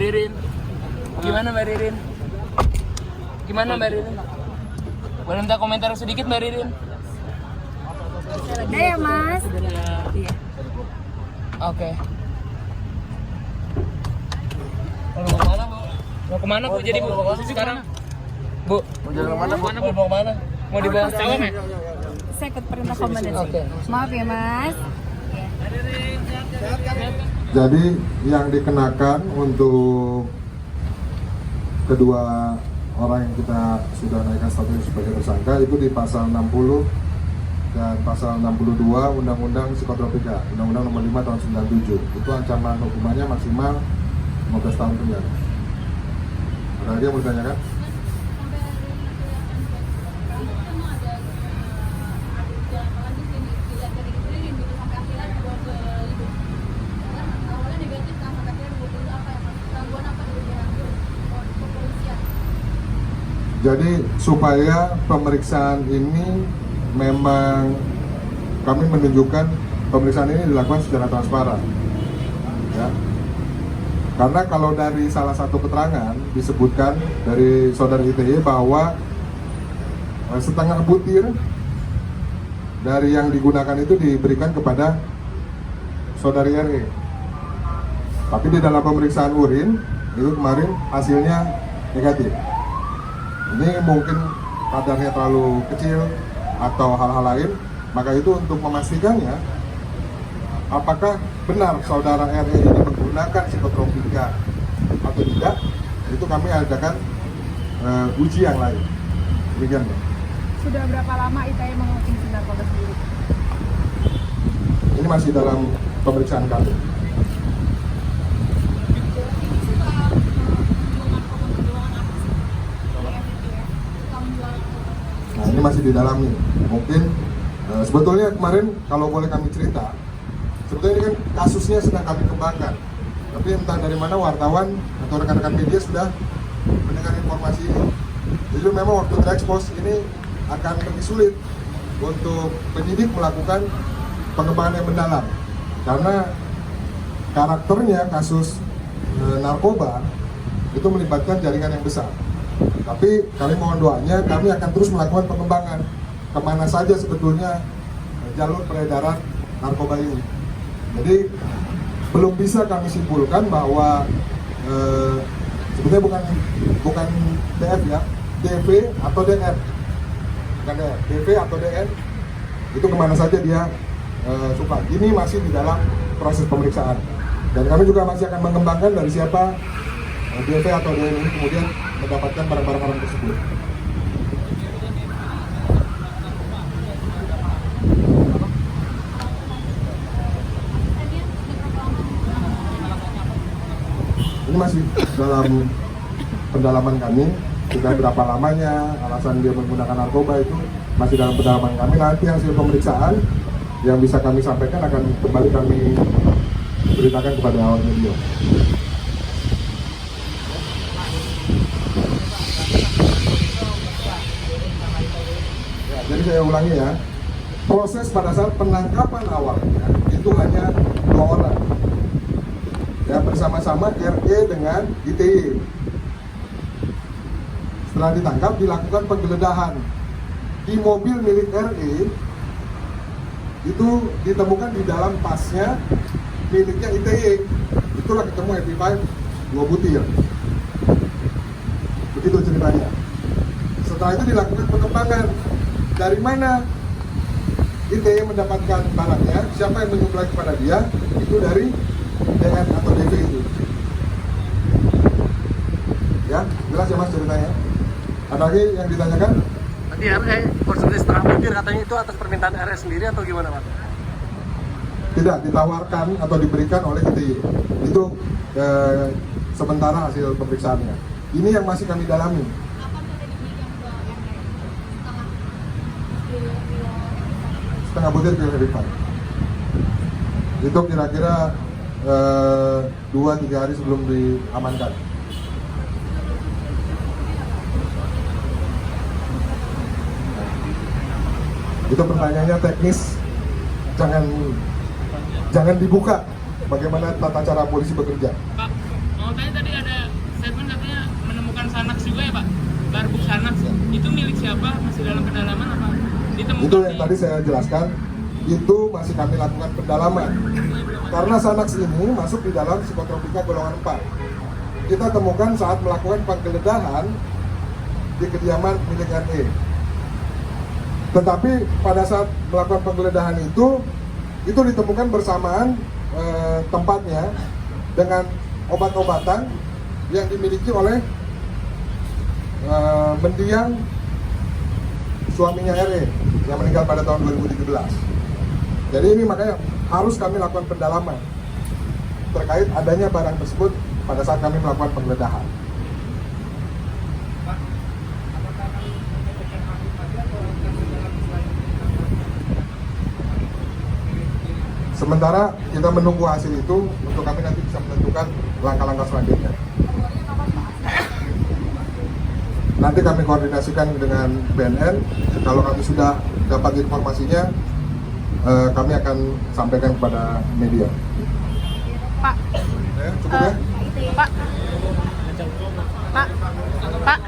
Ririn. Gimana Mbak Ririn? Gimana Mbak Ririn? Boleh minta komentar sedikit Mbak Ririn? Ada ya Mas? Iya. Oke. Mau kemana Bu? Mau kemana Bu? Jadi Bu sekarang? Bu, mau jalan kemana Bu? Mau kemana? Mau dibawa cawang ya? Saya ikut perintah komandan. Oke. Maaf ya Mas. Jadi yang dikenakan untuk kedua orang yang kita sudah naikkan status sebagai tersangka itu di pasal 60 dan pasal 62 Undang-Undang Psikotropika, Undang-Undang Nomor 5 Tahun 97. Itu ancaman hukumannya maksimal 15 tahun penjara. Ada lagi yang mau ditanyakan? Jadi supaya pemeriksaan ini memang kami menunjukkan pemeriksaan ini dilakukan secara transparan, ya. Karena kalau dari salah satu keterangan disebutkan dari saudara ITY bahwa setengah butir dari yang digunakan itu diberikan kepada saudari RE. Tapi di dalam pemeriksaan urin itu kemarin hasilnya negatif. Ini mungkin kadarnya terlalu kecil atau hal-hal lain, maka itu untuk memastikannya apakah benar saudara RE ini menggunakan psikotropika atau tidak, itu kami adakan uji yang lain. Demikian, Pak. Sudah berapa lama ITE mengonsumsi narkoba sendiri? Ini masih dalam pemeriksaan kami. Nah, ini masih didalami. Mungkin sebetulnya kemarin kalau boleh kami cerita, sebetulnya ini kan kasusnya sedang kami kembangkan. Tapi entah dari mana wartawan atau rekan-rekan media sudah mendengar informasi ini. Jadi memang waktu terekspos ini akan lebih sulit untuk penyidik melakukan pengembangan yang mendalam. Karena karakternya kasus narkoba itu melibatkan jaringan yang besar. Tapi kami mohon doanya, kami akan terus melakukan pengembangan kemana saja sebetulnya jalur peredaran narkoba ini. Jadi belum bisa kami simpulkan bahwa sebetulnya bukan DF ya, DV atau DN, bukan DF, DV atau DN itu kemana saja dia suka. Ini masih di dalam proses pemeriksaan dan kami juga masih akan mengembangkan dari siapa DV atau DN ini kemudian mendapatkan barang-barang tersebut. Ini masih dalam pendalaman kami, sudah berapa lamanya, alasan dia menggunakan narkoba itu masih dalam pendalaman kami. Nanti hasil pemeriksaan yang bisa kami sampaikan akan kembali kami beritakan kepada awak media. Jadi saya ulangi ya, proses pada saat penangkapan awalnya itu hanya 2 orang ya, bersama-sama RE dengan ITY. Setelah ditangkap dilakukan penggeledahan di mobil milik RE, itu ditemukan di dalam tasnya miliknya ITY. Itulah ketemu Happy Five 2 butir. Begitu ceritanya. Setelah itu dilakukan pengembangan. Dari mana ITY mendapatkan barangnya, siapa yang menyuplai kepada dia, itu dari DN atau DV itu. Ya, jelas ya Mas ceritanya. Ada lagi yang ditanyakan? Tadi RE konsumsi setengah butir, katanya itu atas permintaan RE sendiri atau gimana Pak? Tidak, ditawarkan atau diberikan oleh ITY. Itu sementara hasil pemeriksaannya. Ini yang masih kami dalami. Setengah butir pil Happy Five. Itu kira-kira 2-3 hari sebelum diamankan. Itu pertanyaannya teknis, jangan dibuka bagaimana tata cara polisi bekerja. Pak, mau tanya tadi ada Itu milik siapa? Masih dalam pendalaman apa? Ditemukan Itu yang tadi saya jelaskan, itu masih kami lakukan pendalaman. Karena Xanax ini masuk di dalam psikotropika golongan 4. Kita temukan saat melakukan penggeledahan di kediaman milik RE. Tetapi pada saat melakukan penggeledahan itu ditemukan bersamaan tempatnya dengan obat-obatan yang dimiliki oleh mendiang suaminya RE yang meninggal pada tahun 2017. Jadi ini makanya harus kami lakukan pendalaman terkait adanya barang tersebut pada saat kami melakukan penggeledahan. Sementara kita menunggu hasil itu untuk kami nanti bisa menentukan langkah-langkah selanjutnya. Nanti kami koordinasikan dengan BNN. Kalau kami sudah dapat informasinya, kami akan sampaikan kepada media. Pak, Cukup ya? Pak, Pak, Pak.